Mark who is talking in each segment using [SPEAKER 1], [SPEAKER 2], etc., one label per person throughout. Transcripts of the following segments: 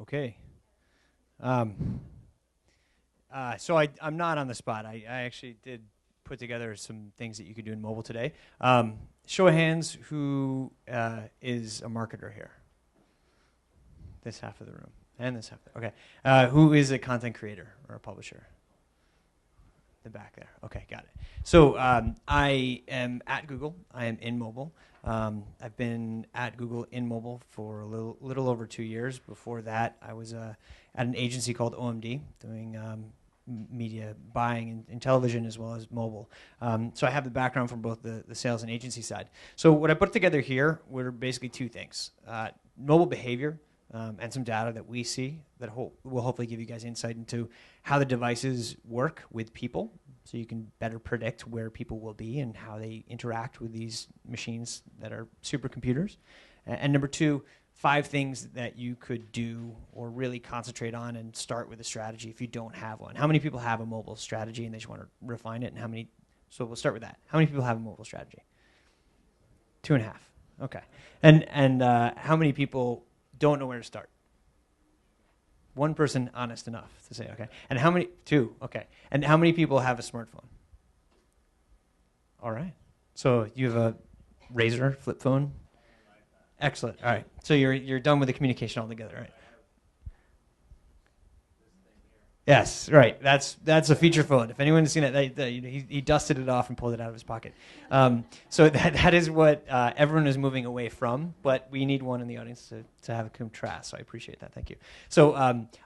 [SPEAKER 1] Okay. Um, I'm not on the spot. I actually did put together some things that you could do in mobile today. Show of hands, who is a marketer here? This half of the room. And this half. Okay. Who is a content creator or a publisher? The back there. Okay, got it. So I am at Google. I am in mobile. I've been at Google in mobile for a little over 2 years. Before that, I was at an agency called OMD, doing media buying in television as well as mobile. So I have the background from both the sales and agency side. So what I put together here were basically two things. Mobile behavior, and some data that we see that will hopefully give you guys insight into how the devices work with people, so you can better predict where people will be and how they interact with these machines that are supercomputers. And number two, 5 things that you could do or really concentrate on and start with a strategy if you don't have one. How many people have a mobile strategy and they just want to refine it? And so we'll start with that. How many people have a mobile strategy? 2.5. Okay. And how many people don't know where to start? One person honest enough to say, okay. And how many? 2, okay. And how many people have a smartphone? All right. So you have a Razor flip phone? Excellent. All right. So you're done with the communication altogether, right? Yes, right. That's a feature phone. If anyone's seen it, he dusted it off and pulled it out of his pocket. So that is what everyone is moving away from, but we need one in the audience to have a contrast, so I appreciate that. Thank you. So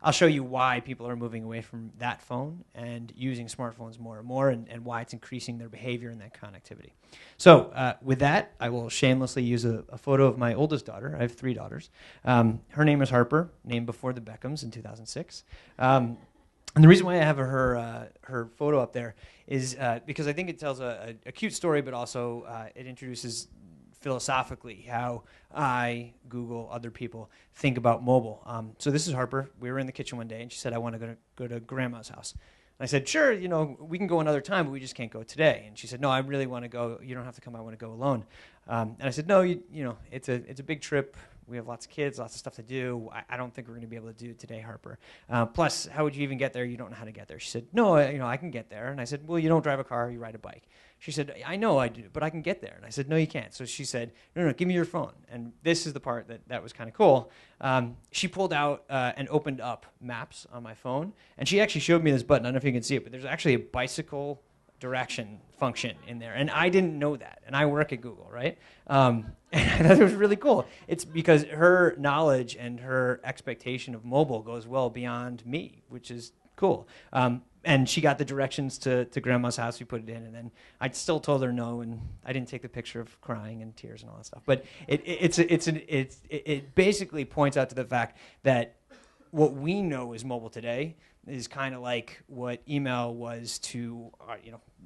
[SPEAKER 1] I'll show you why people are moving away from that phone and using smartphones more and more, and why it's increasing their behavior and that connectivity. So with that, I will shamelessly use a photo of my oldest daughter. I have 3 daughters. Her name is Harper, named before the Beckhams in 2006. And the reason why I have her photo up there is because I think it tells a cute story, but also it introduces philosophically how I, Google, other people think about mobile. So this is Harper. We were in the kitchen one day, and she said, I want to go to Grandma's house. And I said, sure, we can go another time, but we just can't go today. And she said, no, I really want to go. You don't have to come. I want to go alone. And I said, no, it's a big trip. We have lots of kids, lots of stuff to do. I don't think we're going to be able to do it today, Harper. Plus, how would you even get there? You don't know how to get there. She said, no, I can get there. And I said, well, you don't drive a car, you ride a bike. She said, I know I do, but I can get there. And I said, no, you can't. So she said, no, give me your phone. And this is the part that was kind of cool. She pulled out and opened up Maps on my phone. And she actually showed me this button. I don't know if you can see it, but there's actually a bicycle direction function in there, and I didn't know that, and I work at Google, right? And I thought it was really cool. It's because her knowledge and her expectation of mobile goes well beyond me, which is cool. And she got the directions to Grandma's house. We put it in, and then I still told her no, and I didn't take the picture of crying and tears and all that stuff. But it basically points out to the fact that what we know is mobile today is kind of like what email was to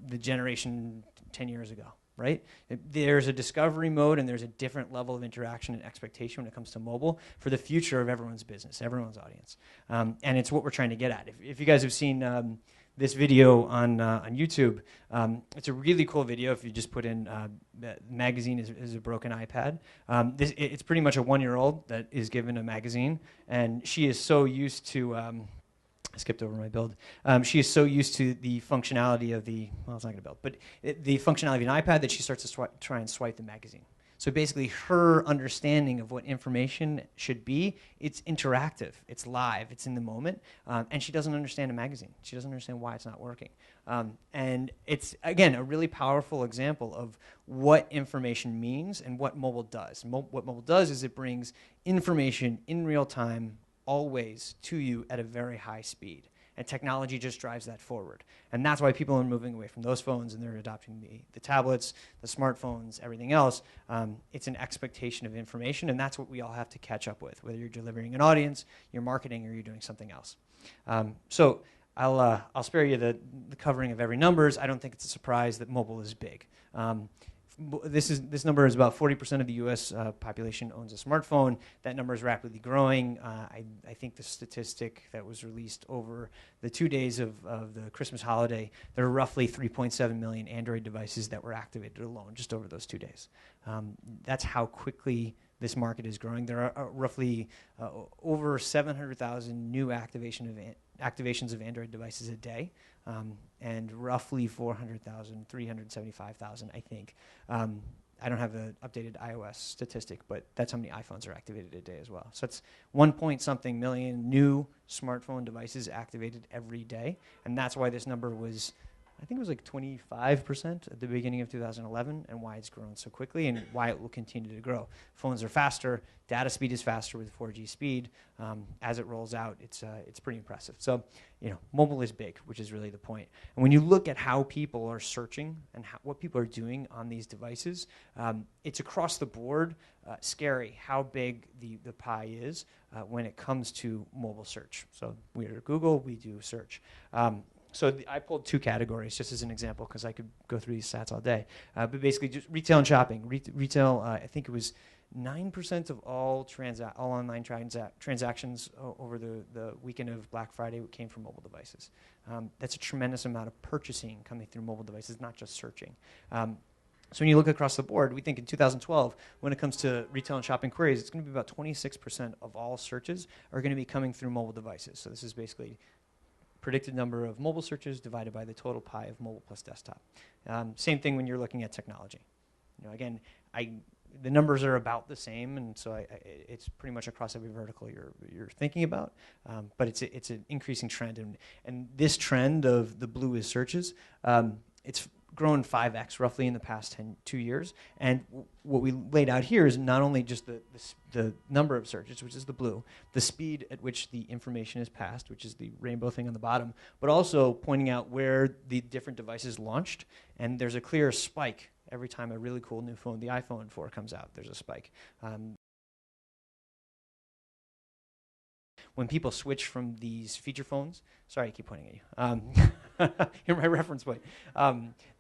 [SPEAKER 1] the generation 10 years ago, right? There's a discovery mode, and there's a different level of interaction and expectation when it comes to mobile for the future of everyone's business, everyone's audience. And it's what we're trying to get at. If you guys have seen this video on YouTube, it's a really cool video. If you just put in magazine is a broken iPad. It's pretty much a 1-year-old that is given a magazine, and she is so used to I skipped over my build. She is so used to the functionality of it's not going to build, but the functionality of an iPad that she starts to try and swipe the magazine. So basically her understanding of what information should be, it's interactive, it's live, it's in the moment, and she doesn't understand a magazine. She doesn't understand why it's not working. And it's, again, a really powerful example of what information means and what mobile does. What mobile does is it brings information in real time, always to you at a very high speed. And technology just drives that forward. And that's why people are moving away from those phones, and they're adopting the tablets, the smartphones, everything else. It's an expectation of information, and that's what we all have to catch up with, whether you're delivering an audience, you're marketing, or you're doing something else. So I'll spare you the covering of every numbers. I don't think it's a surprise that mobile is big. This number is about 40% of the U.S. Population owns a smartphone. That number is rapidly growing. I think the statistic that was released over the 2 days of the Christmas holiday, there are roughly 3.7 million Android devices that were activated alone just over those 2 days. That's how quickly this market is growing. There are roughly over 700,000 new activations of Android devices a day, and roughly 400,000, 375,000, I think. I don't have an updated iOS statistic, but that's how many iPhones are activated a day as well. So it's 1 point something million new smartphone devices activated every day, and that's why this number was, I think it was like 25% at the beginning of 2011, and why it's grown so quickly and why it will continue to grow. Phones are faster, data speed is faster with 4G speed. As it rolls out, it's pretty impressive. So, mobile is big, which is really the point. And when you look at how people are searching and what people are doing on these devices, it's across the board scary how big the pie is when it comes to mobile search. So we're at Google, we do search. So I pulled 2 categories just as an example because I could go through these stats all day. But basically just retail and shopping. Retail, I think it was 9% of all online transactions over the weekend of Black Friday came from mobile devices. That's a tremendous amount of purchasing coming through mobile devices, not just searching. So when you look across the board, we think in 2012, when it comes to retail and shopping queries, it's going to be about 26% of all searches are going to be coming through mobile devices. So this is basically predicted number of mobile searches divided by the total pie of mobile plus desktop. Same thing when you're looking at technology. Again, the numbers are about the same, and so it's pretty much across every vertical you're thinking about. But it's an increasing trend, and this trend of the blue is searches. It's grown 5x roughly in the past 2 years. And what we laid out here is not only just the number of searches, which is the blue, the speed at which the information is passed, which is the rainbow thing on the bottom, but also pointing out where the different devices launched. And there's a clear spike every time a really cool new phone, the iPhone 4, comes out. There's a spike. When people switch from these feature phones, sorry, I keep pointing at you. You're my reference point.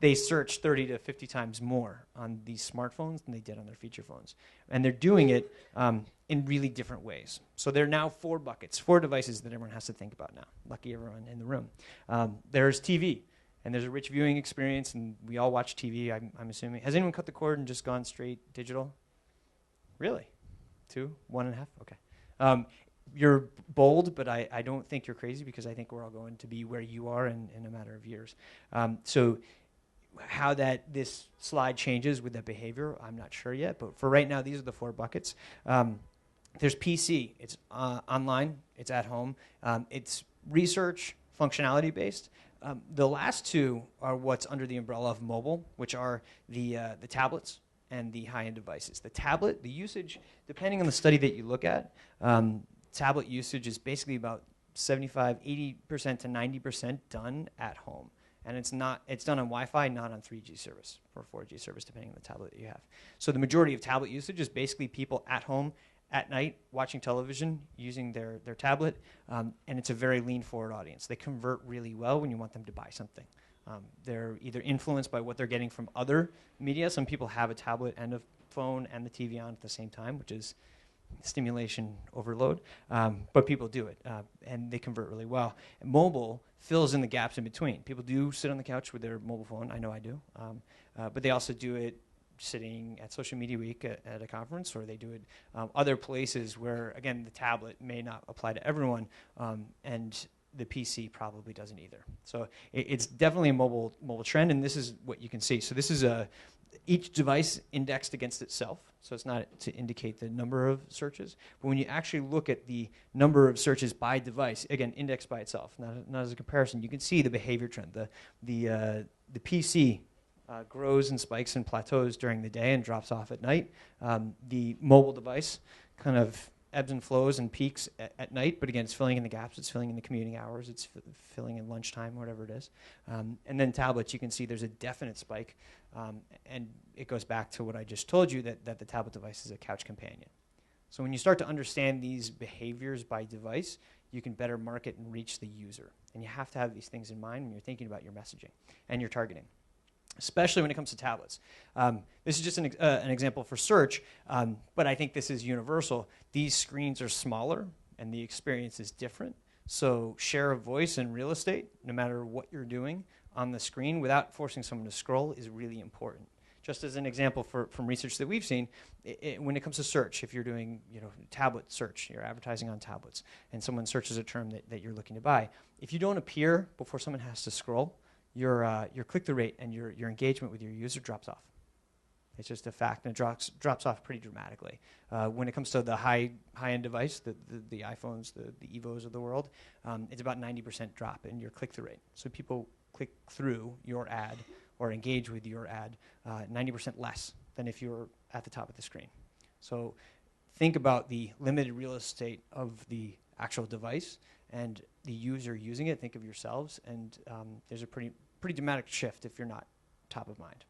[SPEAKER 1] They search 30 to 50 times more on these smartphones than they did on their feature phones. And they're doing it in really different ways. So there are now 4 buckets, 4 devices that everyone has to think about now. Lucky everyone in the room. There's TV, and there's a rich viewing experience, and we all watch TV, I'm assuming. Has anyone cut the cord and just gone straight digital? Really? 2? 1.5? Okay. You're bold, but I don't think you're crazy, because I think we're all going to be where you are in a matter of years. So how this slide changes with that behavior, I'm not sure yet. But for right now, these are the 4 buckets. There's PC. It's online. It's at home. It's research, functionality-based. The last 2 are what's under the umbrella of mobile, which are the tablets and the high-end devices. The tablet, the usage, depending on the study that you look at, tablet usage is basically about 75, 80% to 90% done at home. And it's done on Wi-Fi, not on 3G service or 4G service, depending on the tablet that you have. So the majority of tablet usage is basically people at home at night watching television using their tablet, and it's a very lean forward audience. They convert really well when you want them to buy something. They're either influenced by what they're getting from other media. Some people have a tablet and a phone and the TV on at the same time, which is stimulation overload, but people do it, and they convert really well. And mobile fills in the gaps in between. People do sit on the couch with their mobile phone. I know I do, but they also do it sitting at Social Media Week at a conference, or they do it other places where, again, the tablet may not apply to everyone, and the PC probably doesn't either. So it's definitely a mobile trend, and this is what you can see. So this is each device indexed against itself, so it's not to indicate the number of searches. But when you actually look at the number of searches by device, again, indexed by itself, not as a comparison, you can see the behavior trend. The PC grows and spikes and plateaus during the day and drops off at night. The mobile device kind of ebbs and flows and peaks at night, but again, it's filling in the gaps, it's filling in the commuting hours, it's filling in lunchtime, whatever it is. And then tablets, you can see there's a definite spike, and it goes back to what I just told you, that the tablet device is a couch companion. So when you start to understand these behaviors by device, you can better market and reach the user. And you have to have these things in mind when you're thinking about your messaging and your targeting, especially when it comes to tablets. This is just an example for search, but I think this is universal. These screens are smaller, and the experience is different. So share of voice and real estate, no matter what you're doing on the screen, without forcing someone to scroll, is really important. Just as an example from research that we've seen, when it comes to search, if you're doing tablet search, you're advertising on tablets, and someone searches a term that you're looking to buy, if you don't appear before someone has to scroll, your click-through rate and your engagement with your user drops off. It's just a fact, and it drops off pretty dramatically. When it comes to the high-end device, the iPhones, the Evos of the world, it's about 90% drop in your click-through rate. So people click through your ad or engage with your ad 90% less than if you were at the top of the screen. So think about the limited real estate of the actual device and the user using it. Think of yourselves, and there's a pretty dramatic shift if you're not top of mind.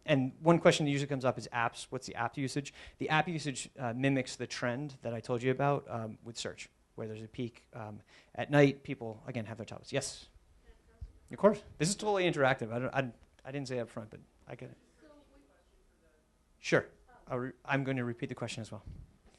[SPEAKER 1] And one question that usually comes up is apps. What's the app usage? The app usage mimics the trend that I told you about with search, where there's a peak. At night, people, again, have their tablets. Yes? Of course. This is totally interactive. I didn't say up front, but I get it. Sure. I'm going to repeat the question as well.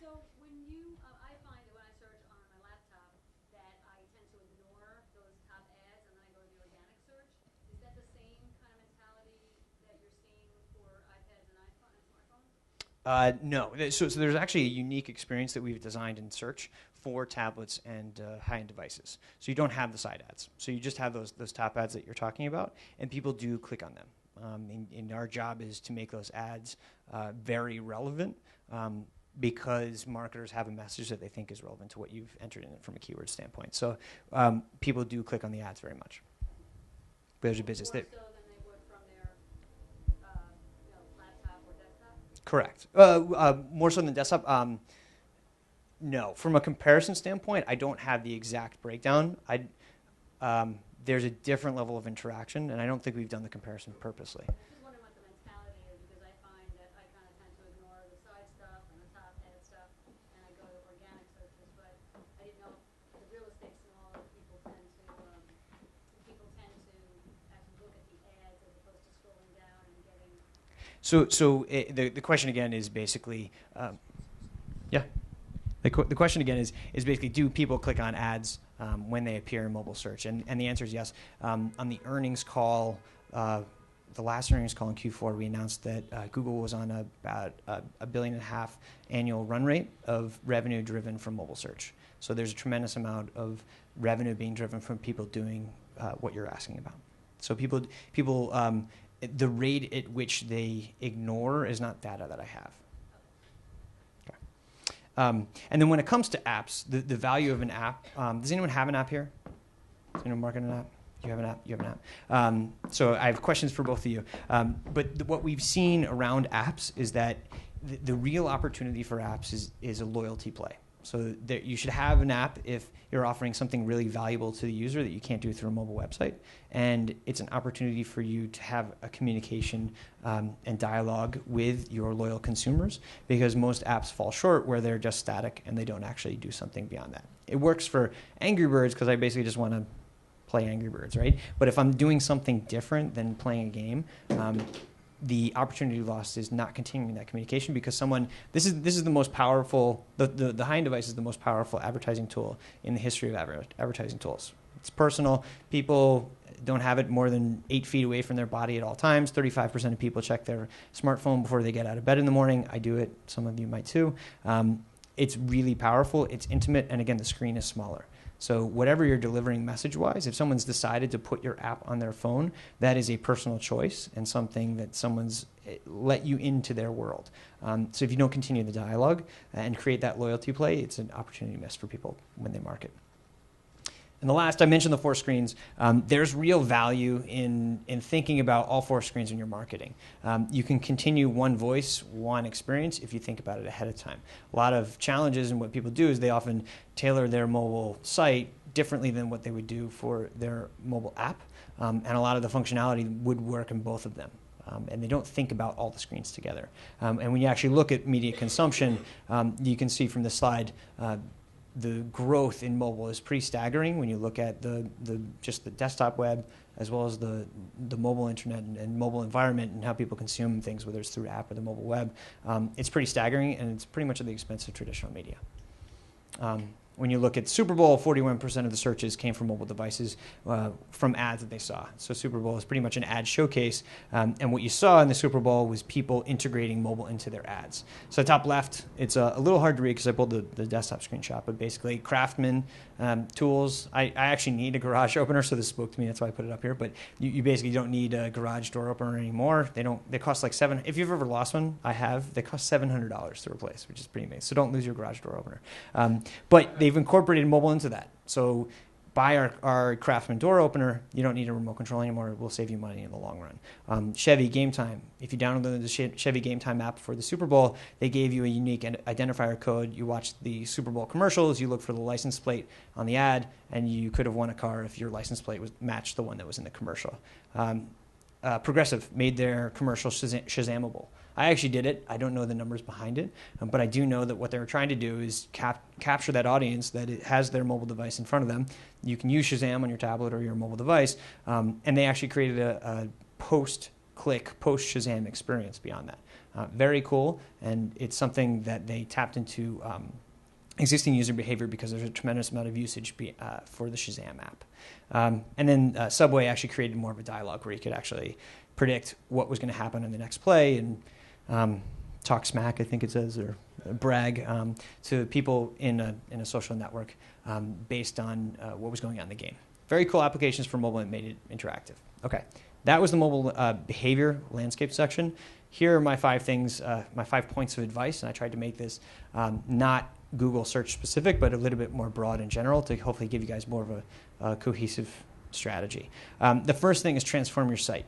[SPEAKER 2] So when I find that when I search on my laptop that I tend to ignore those top ads and then I go to the organic search. Is that the same kind of mentality that you're seeing for iPads and smartphones?
[SPEAKER 1] No. So there's actually a unique experience that we've designed in search for tablets and high-end devices. So you don't have the side ads. So you just have those top ads that you're talking about, and people do click on them. And our job is to make those ads very relevant because marketers have a message that they think is relevant to what you've entered in it from a keyword standpoint. So people do click on the ads very much. But there's a business
[SPEAKER 2] More so than they would from their laptop or desktop?
[SPEAKER 1] Correct. More so than desktop. No. From a comparison standpoint, I don't have the exact breakdown. There's a different level of interaction, and I don't think we've done the comparison purposely.
[SPEAKER 2] I'm just wondering what the mentality is, because I find that I kind of tend to ignore the side stuff and the top ad stuff, and I go to organic searches, but I didn't know if the real estate's smaller, people tend to actually look at the ads as opposed to scrolling down and getting...
[SPEAKER 1] So the question again is basically, yeah. The question again is basically, do people click on ads when they appear in mobile search? And the answer is yes. On the earnings call, the last earnings call in Q4, we announced that Google was on about $1.5 billion annual run rate of revenue driven from mobile search. So there's a tremendous amount of revenue being driven from people doing what you're asking about. So people, the rate at which they ignore is not data that I have. And then when it comes to apps, the value of an app, does anyone have an app here? Does anyone market an app? You have an app? You have an app. So I have questions for both of you. But what we've seen around apps is that the real opportunity for apps is a loyalty play. So you should have an app if you're offering something really valuable to the user that you can't do through a mobile website. And it's an opportunity for you to have a communication and dialogue with your loyal consumers, because most apps fall short where they're just static and they don't actually do something beyond that. It works for Angry Birds because I basically just want to play Angry Birds, right? But if I'm doing something different than playing a game, the opportunity lost is not continuing that communication, because this is the most powerful, the high-end device is the most powerful advertising tool in the history of advertising tools. It's personal. People don't have it more than 8 feet away from their body at all times. 35% of people check their smartphone before they get out of bed in the morning. I do it. Some of you might too. It's really powerful. It's intimate. And again, the screen is smaller. So whatever you're delivering message-wise, if someone's decided to put your app on their phone, that is a personal choice and something that someone's let you into their world. So if you don't continue the dialogue and create that loyalty play, it's an opportunity missed for people when they market. And the last, I mentioned the 4 screens. There's real value in thinking about all 4 screens in your marketing. You can continue one voice, one experience if you think about it ahead of time. A lot of challenges in what people do is they often tailor their mobile site differently than what they would do for their mobile app. And a lot of the functionality would work in both of them. And they don't think about all the screens together. And when you actually look at media consumption, you can see from the slide, the growth in mobile is pretty staggering when you look at just the desktop web as well as the mobile internet and mobile environment and how people consume things, whether it's through app or the mobile web. It's pretty staggering, and it's pretty much at the expense of traditional media. When you look at Super Bowl, 41% of the searches came from mobile devices from ads that they saw. So Super Bowl is pretty much an ad showcase. And what you saw in the Super Bowl was people integrating mobile into their ads. So top left, it's a little hard to read because I pulled the desktop screenshot, but basically Craftsman tools. I actually need a garage opener, so this spoke to me. That's why I put it up here. But you basically don't need a garage door opener anymore. They cost like $700. If you've ever lost one, I have. They cost $700 to replace, which is pretty amazing. So don't lose your garage door opener. But they've incorporated mobile into that. So buy our Craftsman door opener. You don't need a remote control anymore. It will save you money in the long run. Chevy Game Time. If you download the Chevy Game Time app for the Super Bowl, they gave you a unique identifier code. You watched the Super Bowl commercials. You look for the license plate on the ad, and you could have won a car if your license plate was matched the one that was in the commercial. Progressive made their commercial Shazamable. I actually did it. I don't know the numbers behind it, but I do know that what they were trying to do is capture that audience that it has their mobile device in front of them. You can use Shazam on your tablet or your mobile device, and they actually created a post-click, post-Shazam experience beyond that. Very cool, and it's something that they tapped into existing user behavior because there's a tremendous amount of usage for the Shazam app. And then Subway actually created more of a dialogue where you could actually predict what was going to happen in the next play and talk smack, I think it says, or brag to people in a social network based on what was going on in the game. Very cool applications for mobile and made it interactive. Okay, that was the mobile behavior landscape section. Here are my 5 things, my 5 points of advice, and I tried to make this not Google search specific, but a little bit more broad in general to hopefully give you guys more of a cohesive strategy. The first thing is transform your site.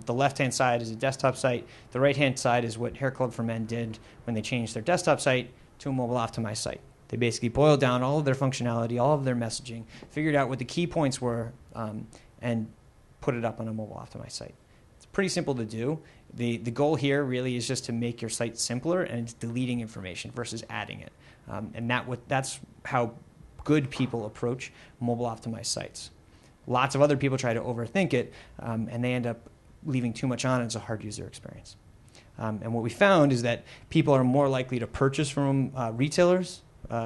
[SPEAKER 1] The left-hand side is a desktop site. The right-hand side is what Hair Club for Men did when they changed their desktop site to a mobile optimized site. They basically boiled down all of their functionality, all of their messaging, figured out what the key points were, and put it up on a mobile optimized site. It's pretty simple to do. The goal here really is just to make your site simpler, and it's deleting information versus adding it. And that's how good people approach mobile optimized sites. Lots of other people try to overthink it, and they end up leaving too much on. It's a hard user experience. And what we found is that people are more likely to purchase from retailers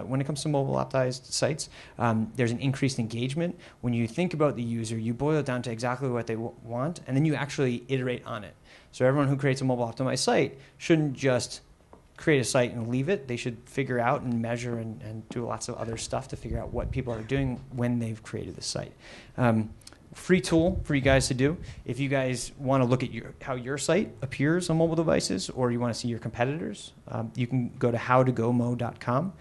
[SPEAKER 1] when it comes to mobile optimized sites. There's an increased engagement. When you think about the user, you boil it down to exactly what they want, and then you actually iterate on it. So everyone who creates a mobile optimized site shouldn't just create a site and leave it. They should figure out and measure and do lots of other stuff to figure out what people are doing when they've created the site. Free tool for you guys to do. If you guys want to look at how your site appears on mobile devices, or you want to see your competitors, you can go to howtogomo.com.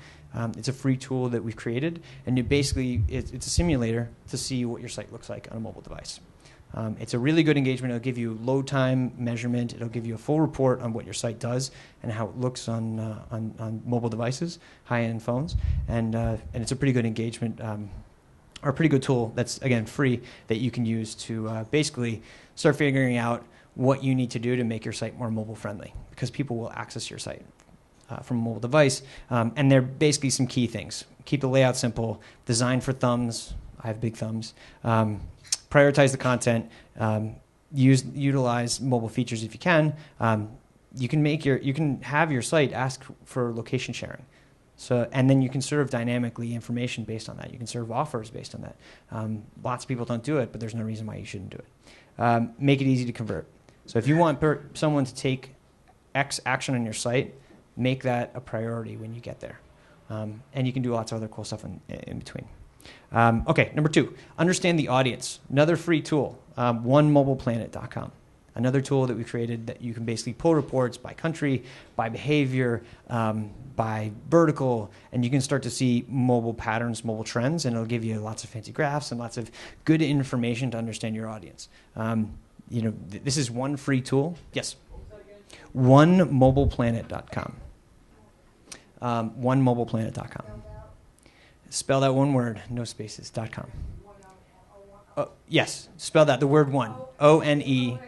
[SPEAKER 1] It's a free tool that we've created, and it's a simulator to see what your site looks like on a mobile device. It's a really good engagement. It'll give you load time measurement. It'll give you a full report on what your site does and how it looks on mobile devices, high-end phones, and it's a pretty good engagement or a pretty good tool that's, again, free that you can use to basically start figuring out what you need to do to make your site more mobile-friendly, because people will access your site from a mobile device, and they're basically some key things. Keep the layout simple, design for thumbs. I have big thumbs. Prioritize the content. Utilize mobile features if you can. You can have your site ask for location sharing. So, and then you can serve dynamically information based on that. You can serve offers based on that. Lots of people don't do it, but there's no reason why you shouldn't do it. Make it easy to convert. So if you want someone to take X action on your site, make that a priority when you get there. And you can do lots of other cool stuff in between. Okay, number 2, understand the audience. Another free tool, onemobileplanet.com. Another tool that we created that you can basically pull reports by country, by behavior, by vertical, and you can start to see mobile patterns, mobile trends, and it'll give you lots of fancy graphs and lots of good information to understand your audience. This is one free tool. Yes? Onemobileplanet.com. Onemobileplanet.com. Spell that one word, no spaces, .com. Yes, spell that, the word one. ONEMOBILE.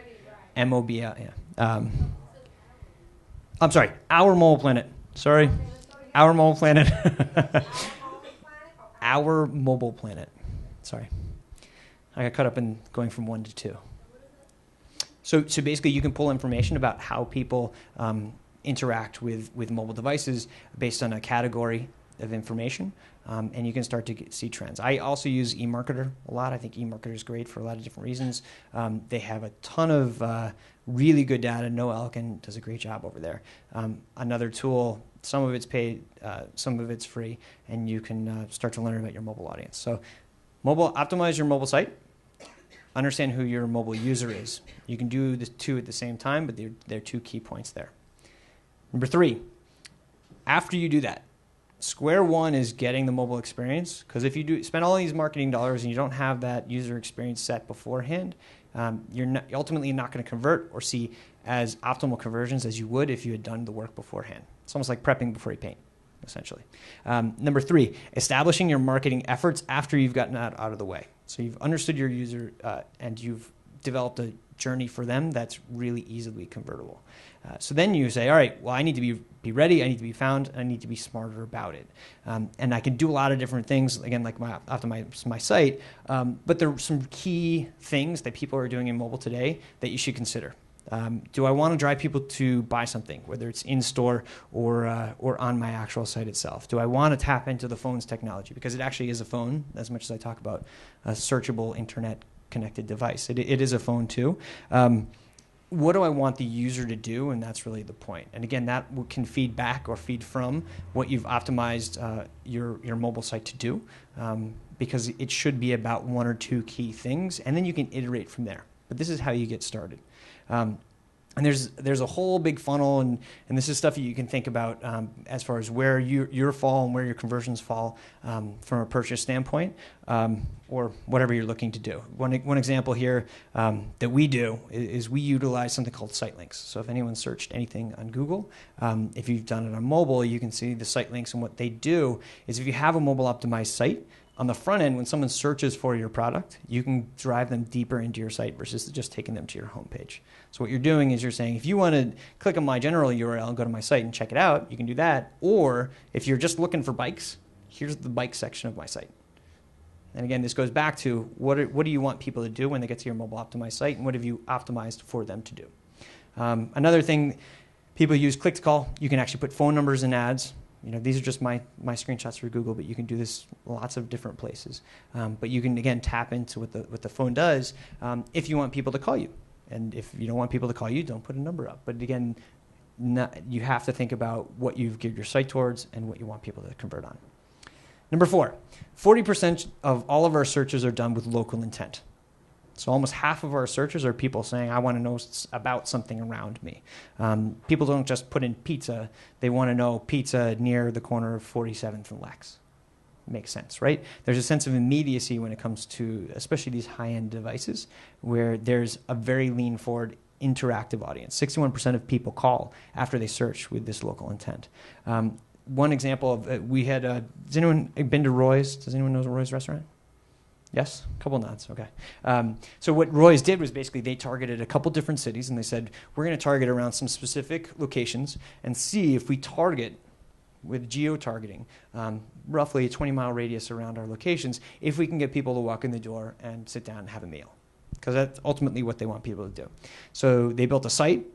[SPEAKER 1] Yeah. I'm sorry, Our Mobile Planet. Sorry. Our Mobile Planet. Our Mobile Planet. Sorry. I got caught up in going from 1 to 2. So basically you can pull information about how people interact with mobile devices based on a category. of information, and you can start to see trends. I also use eMarketer a lot. I think eMarketer is great for a lot of different reasons. They have a ton of really good data. Noah Elkin does a great job over there. Another tool, some of it's paid, some of it's free, and you can start to learn about your mobile audience. So optimize your mobile site. Understand who your mobile user is. You can do the two at the same time, but they're two key points there. Number 3, after you do that, square one is getting the mobile experience, because if you spend all these marketing dollars and you don't have that user experience set beforehand, you're ultimately not going to convert or see as optimal conversions as you would if you had done the work beforehand. It's almost like prepping before you paint, essentially. Number 3, establishing your marketing efforts after you've gotten that out of the way. So you've understood your user and you've developed a journey for them that's really easily convertible. So then you say, all right, well, I need to be ready, I need to be found, and I need to be smarter about it. And I can do a lot of different things, again, like optimize my site, but there are some key things that people are doing in mobile today that you should consider. Do I want to drive people to buy something, whether it's in-store or on my actual site itself? Do I want to tap into the phone's technology? Because it actually is a phone, as much as I talk about a searchable internet-connected device. It is a phone, too. What do I want the user to do? And that's really the point. And again, that can feed back or feed from what you've optimized your mobile site to do, because it should be about 1 or 2 key things, and then you can iterate from there. But this is how you get started. And there's a whole big funnel, and this is stuff that you can think about as far as where your fall and where your conversions fall from a purchase standpoint, or whatever you're looking to do. One example here that we do is we utilize something called site links. So if anyone searched anything on Google, if you've done it on mobile, you can see the site links, and what they do is if you have a mobile optimized site, on the front end, when someone searches for your product, you can drive them deeper into your site versus just taking them to your homepage. So what you're doing is you're saying, if you want to click on my general URL and go to my site and check it out, you can do that. Or if you're just looking for bikes, here's the bike section of my site. And again, this goes back to what do you want people to do when they get to your mobile optimized site, and what have you optimized for them to do? Another thing, people use click-to-call. You can actually put phone numbers in ads. These are just my screenshots for Google, but you can do this lots of different places. But you can, again, tap into what the phone does if you want people to call you. And if you don't want people to call you, don't put a number up. But again, you have to think about what you've geared your site towards and what you want people to convert on. Number 4, 40% of all of our searches are done with local intent. So almost half of our searches are people saying, I want to know about something around me. People don't just put in pizza. They want to know pizza near the corner of 47th and Lex. Makes sense, right? There's a sense of immediacy when it comes to, especially these high-end devices, where there's a very lean-forward, interactive audience. 61% of people call after they search with this local intent. One example of, we had, has anyone been to Roy's? Does anyone know Roy's restaurant? Yes? A couple nods, okay. So what Roy's did was basically they targeted a couple different cities, and they said, we're going to target around some specific locations and see if we target with geo-targeting, roughly a 20-mile radius around our locations, if we can get people to walk in the door and sit down and have a meal. Because that's ultimately what they want people to do. So they built a site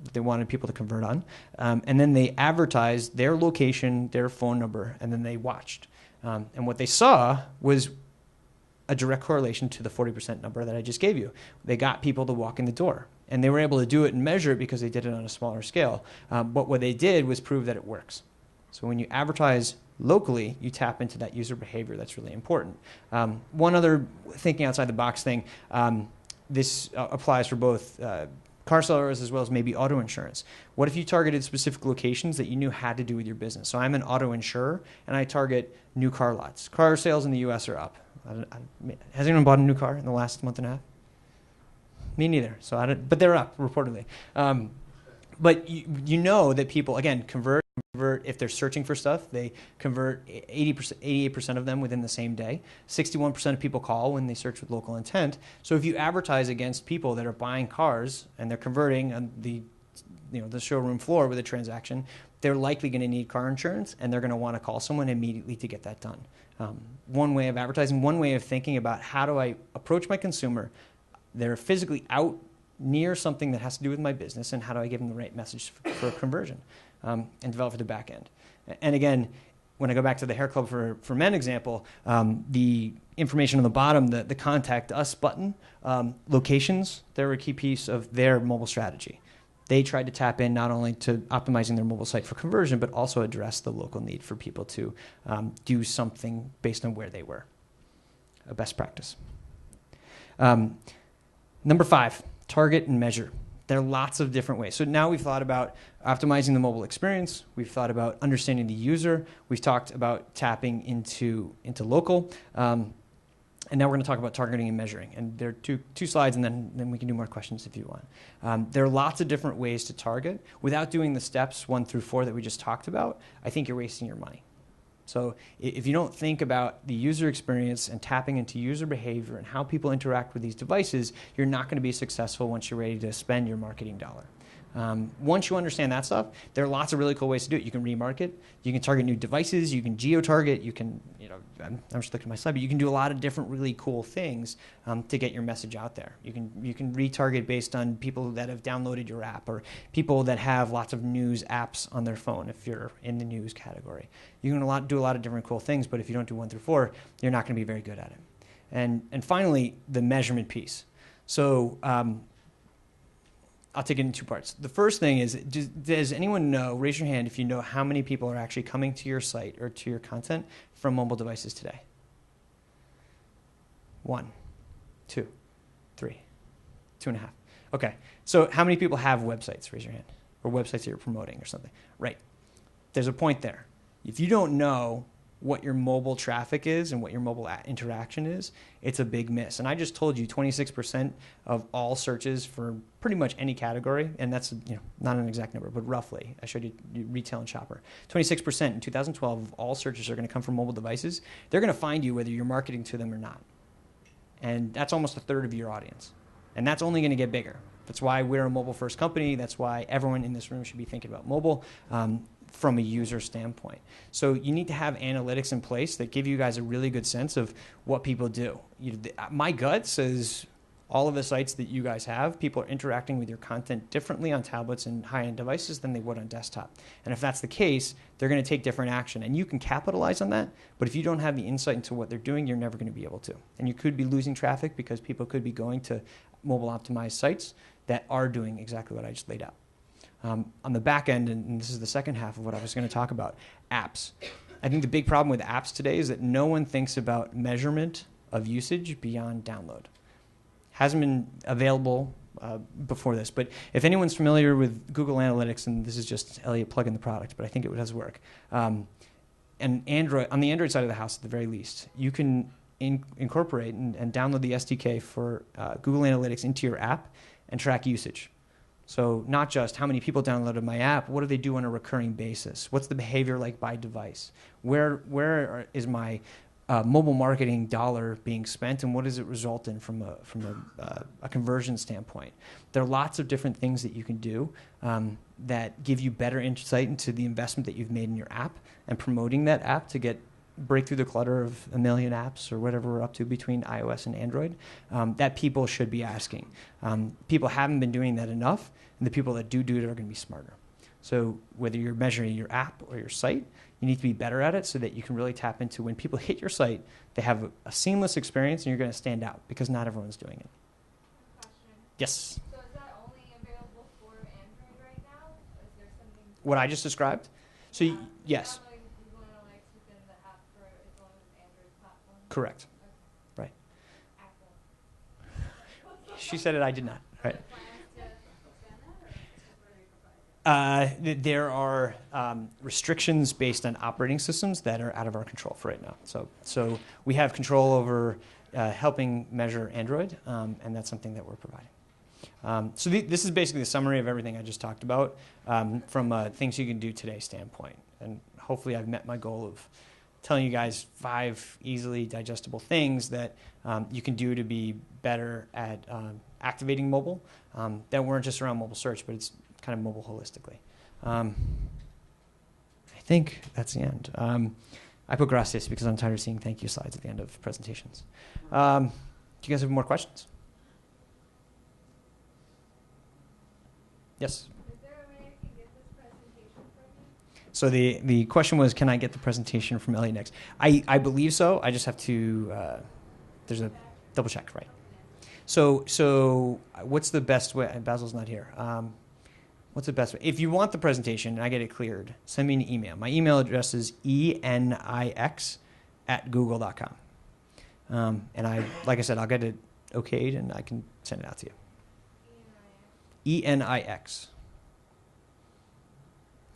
[SPEAKER 1] that they wanted people to convert on, and then they advertised their location, their phone number, and then they watched. And what they saw was a direct correlation to the 40% number that I just gave you. They got people to walk in the door. And they were able to do it and measure it because they did it on a smaller scale. But what they did was prove that it works. So when you advertise locally, you tap into that user behavior. That's really important. One other thinking outside the box thing, this applies for both car sellers as well as maybe auto insurance. What if you targeted specific locations that you knew had to do with your business? So I'm an auto insurer, and I target new car lots. Car sales in the U.S. are up. Has anyone bought a new car in the last month and a half? Me neither. But they're up, reportedly. But you know that people, again, convert if they're searching for stuff. They convert 88% of them within the same day. 61% of people call when they search with local intent. So if you advertise against people that are buying cars and they're converting on the showroom floor with a transaction, they're likely going to need car insurance, and they're going to want to call someone immediately to get that done. One way of advertising, one way of thinking about how do I approach my consumer. They're physically out near something that has to do with my business, and how do I give them the right message for conversion and develop the back end. And again, when I go back to the hair club for men example, the information on the bottom, the contact us button, locations, they're a key piece of their mobile strategy. They tried to tap in not only to optimizing their mobile site for conversion, but also address the local need for people to do something based on where they were. A best practice. Number 5, target and measure. There are lots of different ways. So now we've thought about optimizing the mobile experience. We've thought about understanding the user. We've talked about tapping into local. And now we're going to talk about targeting and measuring. And there are two slides, and then we can do more questions if you want. There are lots of different ways to target. Without doing the steps 1 through 4 that we just talked about, I think you're wasting your money. So if you don't think about the user experience and tapping into user behavior and how people interact with these devices, you're not going to be successful once you're ready to spend your marketing dollar. Once you understand that stuff, there are lots of really cool ways to do it. You can remarket, you can target new devices, you can geo-target, you can, I'm just looking at my slide, but you can do a lot of different really cool things to get your message out there. You can retarget based on people that have downloaded your app or people that have lots of news apps on their phone if you're in the news category. You can do a lot of different cool things, but if you don't do 1 through 4, you're not going to be very good at it. And finally, the measurement piece. So I'll take it in 2 parts. The first thing is, does anyone know, raise your hand if you know how many people are actually coming to your site or to your content from mobile devices today? 1, 2, 3, 2.5. Okay, so how many people have websites? Raise your hand. Or websites that you're promoting or something. Right. There's a point there. If you don't know what your mobile traffic is and what your mobile interaction is, it's a big miss. And I just told you 26% of all searches for pretty much any category, and that's not an exact number, but roughly. I showed you retail and shopper. 26% in 2012 of all searches are going to come from mobile devices. They're going to find you whether you're marketing to them or not. And that's almost 1/3 of your audience. And that's only going to get bigger. That's why we're a mobile-first company. That's why everyone in this room should be thinking about mobile. From a user standpoint. So you need to have analytics in place that give you guys a really good sense of what people do. My gut says all of the sites that you guys have, people are interacting with your content differently on tablets and high-end devices than they would on desktop. And if that's the case, they're going to take different action. And you can capitalize on that, but if you don't have the insight into what they're doing, you're never going to be able to. And you could be losing traffic because people could be going to mobile-optimized sites that are doing exactly what I just laid out. On the back end, and this is the second half of what I was going to talk about, apps. I think the big problem with apps today is that no one thinks about measurement of usage beyond download. Hasn't been available before this, but if anyone's familiar with Google Analytics, and this is just Elliot plugging the product, but I think it does work, and Android, on the Android side of the house at the very least, you can incorporate and download the SDK for Google Analytics into your app and track usage. So not just how many people downloaded my app, what do they do on a recurring basis? What's the behavior like by device? Where is my mobile marketing dollar being spent, and what does it result in from a conversion standpoint? There are lots of different things that you can do that give you better insight into the investment that you've made in your app and promoting that app to break through the clutter of 1 million apps or whatever we're up to between iOS and Android, that people should be asking. People haven't been doing that enough, and the people that do it are going to be smarter. So whether you're measuring your app or your site, you need to be better at it so that you can really tap into when people hit your site, they have a seamless experience and you're going to stand out because not everyone's doing it.
[SPEAKER 2] Question.
[SPEAKER 1] Yes?
[SPEAKER 2] So is that only available for Android right now? Or is there something?
[SPEAKER 1] What I just described? So yes.
[SPEAKER 2] Downloading Google Analytics within the app for as long as Android platform?
[SPEAKER 1] Correct.
[SPEAKER 2] Okay.
[SPEAKER 1] Right.
[SPEAKER 2] Apple.
[SPEAKER 1] She said it, I did not. Right.
[SPEAKER 2] Plans to expand that, or is it temporary proprietary?
[SPEAKER 1] There are restrictions based on operating systems that are out of our control for right now. So we have control over helping measure Android, and that's something that we're providing. So this is basically the summary of everything I just talked about from things you can do today standpoint. And hopefully I've met my goal of telling you guys 5 easily digestible things that you can do to be better at activating mobile that weren't just around mobile search, but it's kind of mobile holistically. I think that's the end. I put gracias because I'm tired of seeing thank you slides at the end of presentations. Do you guys have more questions? Yes?
[SPEAKER 2] Is there a way I can get this presentation from you?
[SPEAKER 1] So the question was, can I get the presentation from Elliot next? I believe so. I just have to. There's a double check, right? So what's the best way? Basil's not here. What's the best way? If you want the presentation and I get it cleared, send me an email. My email address is enix@google.com. And like I said, I'll get it okayed and I can send it out to you. ENIX.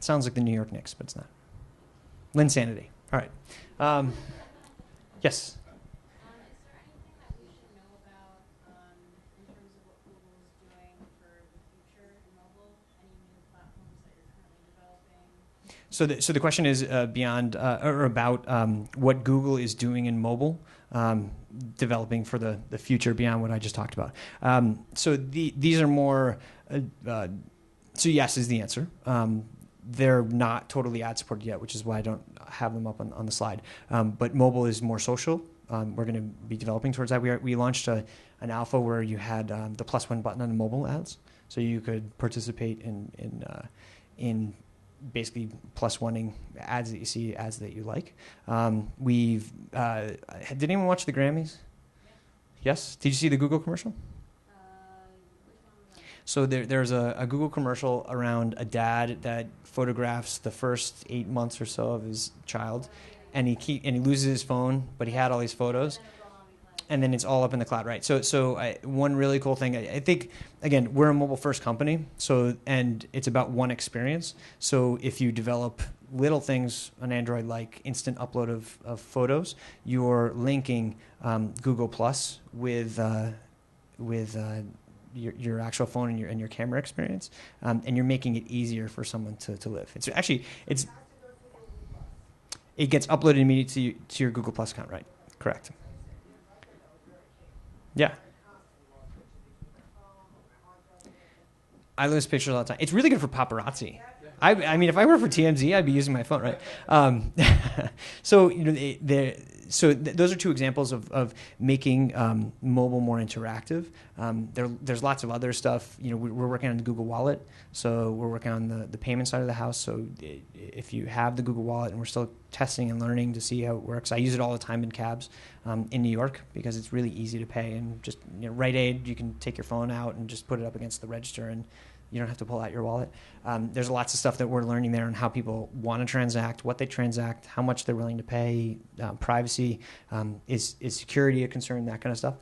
[SPEAKER 1] Sounds like the New York Knicks, but it's not. Linsanity. All right. Yes.
[SPEAKER 3] Is there anything that we should know about in terms of what Google is doing for the future in mobile? Any new platforms that you're currently developing?
[SPEAKER 1] So the question is beyond or about what Google is doing in mobile, developing for the future beyond what I just talked about. So these are more. So yes is the answer. They're not totally ad supported yet, which is why I don't have them up on the slide. But mobile is more social. We're going to be developing towards that. We launched an alpha where you had the +1 button on the mobile ads, so you could participate in basically +1ing ads that you see, ads that you like. Did anyone watch the Grammys? Yes. Did you see the Google commercial? So there's a Google commercial around a dad that photographs the first 8 months or so of his child, and he loses his phone, but he had all these photos, and then it's all up in the cloud, right? So one really cool thing, I think, again, we're a mobile first company, and it's about one experience. So if you develop little things on Android like instant upload of photos, you're linking Google Plus with your actual phone and your camera experience, and you're making it easier for someone to live. It gets uploaded immediately to your Google Plus account, right? Correct. Yeah. I lose pictures all the time. It's really good for paparazzi. I mean, if I were for TMZ, I'd be using my phone, right? So those are two examples of making mobile more interactive. There's lots of other stuff. We're working on the Google Wallet, so we're working on the payment side of the house. So if you have the Google Wallet, and we're still testing and learning to see how it works. I use it all the time in cabs in New York because it's really easy to pay, and just Rite Aid, you can take your phone out and just put it up against the register, and you don't have to pull out your wallet. There's lots of stuff that we're learning there on how people want to transact, what they transact, how much they're willing to pay, privacy, is security a concern, that kind of stuff.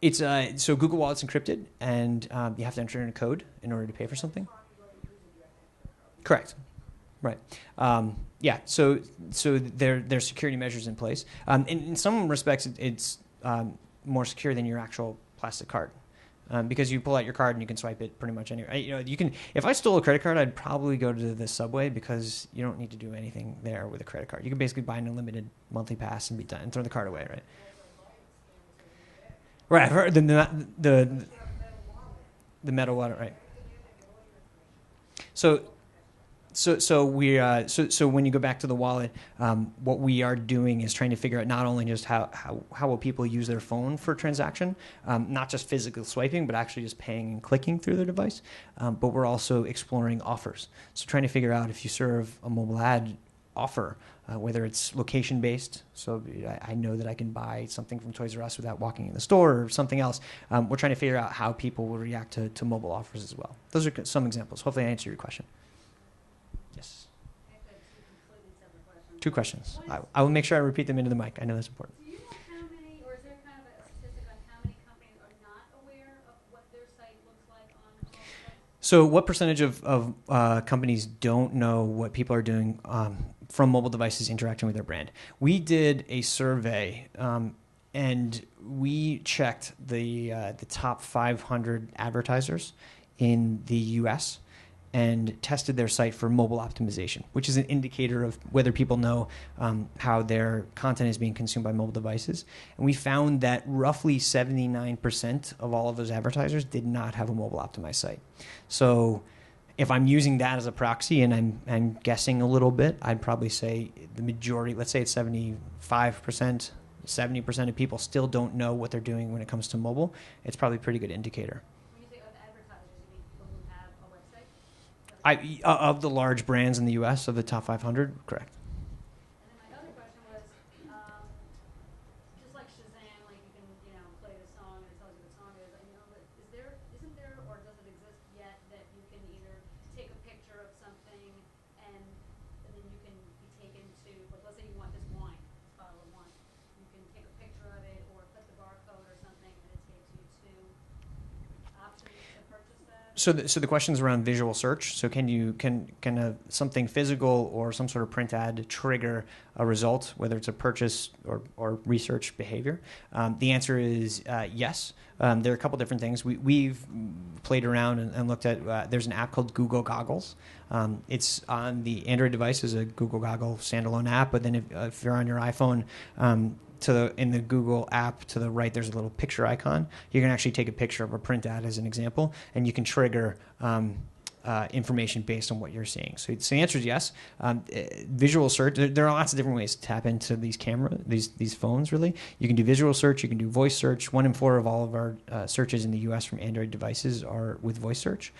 [SPEAKER 1] It's so Google Wallet's encrypted, and you have to enter in a code in order to pay for something. Correct. Right. Yeah. So there's security measures in place. In some respects, it's more secure than your actual plastic card, because you pull out your card and you can swipe it pretty much anywhere. You can. If I stole a credit card, I'd probably go to the subway because you don't need to do anything there with a credit card. You can basically buy an unlimited monthly pass and be done, and throw the card away, right? Right. The metal wallet, right? So when you go back to the wallet, what we are doing is trying to figure out not only just how will people use their phone for transaction, not just physical swiping, but actually just paying and clicking through their device. But we're also exploring offers. So trying to figure out if you serve a mobile ad offer, whether it's location based. So I know that I can buy something from Toys R Us without walking in the store, or something else. We're trying to figure out how people will react to mobile offers as well. Those are some examples. Hopefully I answer your question. Yes. Two questions. I will make sure I repeat them into the mic. I know that's important.
[SPEAKER 2] Do you know how many, or is there kind of a statistic on how many companies are not aware of what their site looks like on mobile devices?
[SPEAKER 1] So what percentage of companies don't know what people are doing from mobile devices interacting with their brand? We did a survey, and we checked the top 500 advertisers in the U.S., and tested their site for mobile optimization, which is an indicator of whether people know how their content is being consumed by mobile devices. And we found that roughly 79% of all of those advertisers did not have a mobile optimized site. So if I'm using that as a proxy, and I'm guessing a little bit, I'd probably say the majority, let's say it's 75%, 70% of people still don't know what they're doing when it comes to mobile. It's probably a pretty good indicator.
[SPEAKER 2] When you say of advertisers, you mean people who have a website?
[SPEAKER 1] Of the large brands in the U.S., of the top 500, correct.
[SPEAKER 2] And then my other question was, just like Shazam, like you can, play the song and it tells you what song it is. But isn't there, or does it exist yet that you can either take a picture of something and then you can be taken to, like, let's say you want this wine, this bottle of wine, you can take a picture of it or put the barcode or something, and it takes you to options to purchase that.
[SPEAKER 1] So the question's around visual search. So can something physical or some sort of print ad trigger a result, whether it's a purchase or research behavior? The answer is yes. There are a couple different things. We've played around and looked at. There's an app called Google Goggles. It's on the Android device as a Google Goggle standalone app. But then if you're on your iPhone, in the Google app to the right, there's a little picture icon. You can actually take a picture of a print ad as an example, and you can trigger information based on what you're seeing. So the answer is yes. Visual search. There are lots of different ways to tap into these phones. Really, you can do visual search. You can do voice search. 1 in 4 of all of our searches in the U.S. from Android devices are with voice search.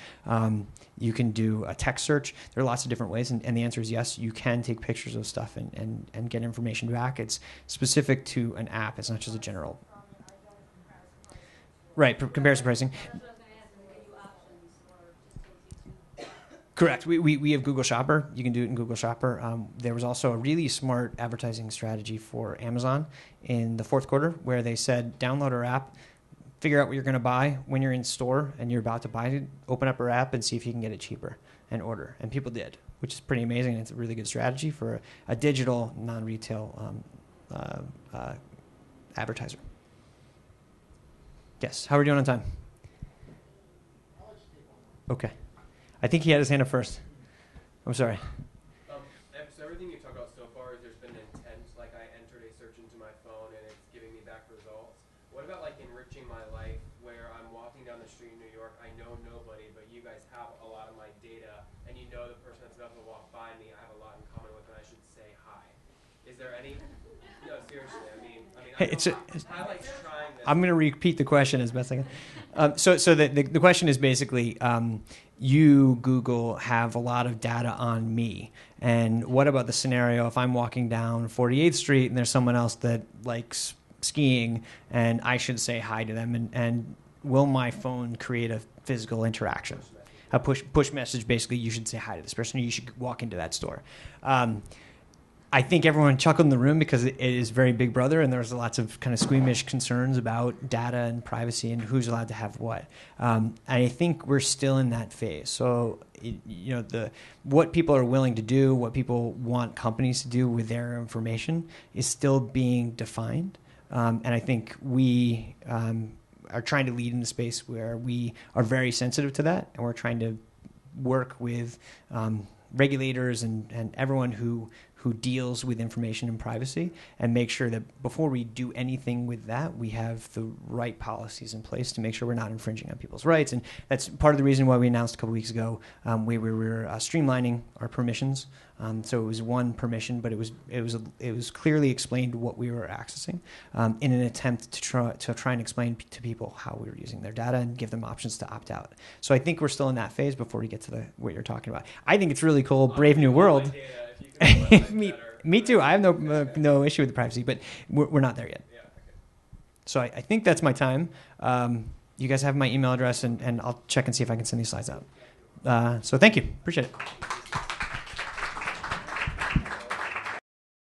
[SPEAKER 1] You can do a text search. There are lots of different ways, and the answer is yes. You can take pictures of stuff and get information back. It's specific to an app. It's not just a general. Right, comparison pricing. Correct. We have Google Shopper. You can do it in Google Shopper. There was also a really smart advertising strategy for Amazon in the fourth quarter where they said, download our app, figure out what you're going to buy when you're in store and you're about to buy it, open up our app and see if you can get it cheaper and order. And people did, which is pretty amazing. It's a really good strategy for a digital, non-retail advertiser. Yes. How are we doing on time? Okay. I think he had his hand up first. I'm sorry.
[SPEAKER 4] So everything you talked about so far is there's been intent, like I entered a search into my phone and it's giving me back results. What about like enriching my life where I'm walking down the street in New York, I know nobody, but you guys have a lot of my data and you know the person that's about to walk by me, I have a lot in common with and I should say hi. Is there any, no, seriously,
[SPEAKER 1] Hey,
[SPEAKER 4] I like trying this.
[SPEAKER 1] I'm going to repeat the question as best I can. So the question is basically, you, Google, have a lot of data on me. And what about the scenario if I'm walking down 48th Street and there's someone else that likes skiing and I should say hi to them? And will my phone create a physical interaction? A push message, basically, you should say hi to this person or you should walk into that store. I think everyone chuckled in the room because it is very Big Brother, and there's lots of kind of squeamish concerns about data and privacy and who's allowed to have what. And I think we're still in that phase. So, what people are willing to do, what people want companies to do with their information, is still being defined. And I think we are trying to lead in the space where we are very sensitive to that, and we're trying to work with regulators and everyone who deals with information and privacy and make sure that before we do anything with that, we have the right policies in place to make sure we're not infringing on people's rights. And that's part of the reason why we announced a couple weeks ago we were streamlining our permissions. So it was one permission, but it was clearly explained what we were accessing in an attempt to try and explain to people how we were using their data and give them options to opt out. So I think we're still in that phase before we get to what you're talking about. I think it's really cool, Brave New World. Me too. I have no issue with the privacy, but we're not there yet.
[SPEAKER 4] Yeah, okay.
[SPEAKER 1] So I think that's my time. You guys have my email address, and I'll check and see if I can send these slides out. So thank you. Appreciate it.